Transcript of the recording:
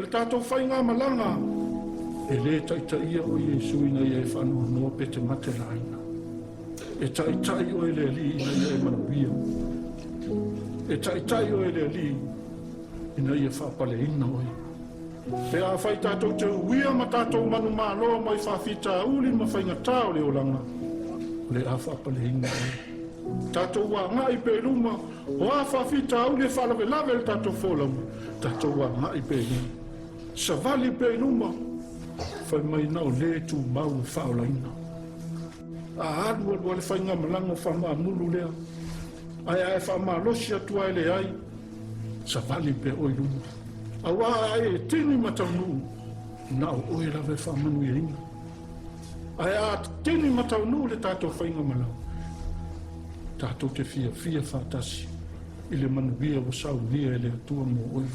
o le tātou whainga malanga. E le taitaia o Iesu ina ia e whanua noa pe te mate laina. E taitai o e le li ina ia e manuia. E taitai o e le li ina ia whapale ina oi. Pe a whai tātou te uia ma tātou manu māloa mai whawhita uli ma whainga tāo le olanga. Le a whapale ina oi. Tātou wā ngai pe luma o a whawhita uli e whalawe lawe le tātou wholau. Tātou wā ngai pe luma. Savali pe luma. Whai mai nao le tu mau whaolaina. A alua lua le whainga malanga whamaa mulu lea. Ai ai Faamalosi atua e le ai. Savali pe oi luma. Awa ai e tini mataunu. Nao oi lawe whamanu i ringa. Ai a tini mataunu le tātou whainga malanga. Tātou te fia whatasi. I le manuia o saunia e le atua mo oi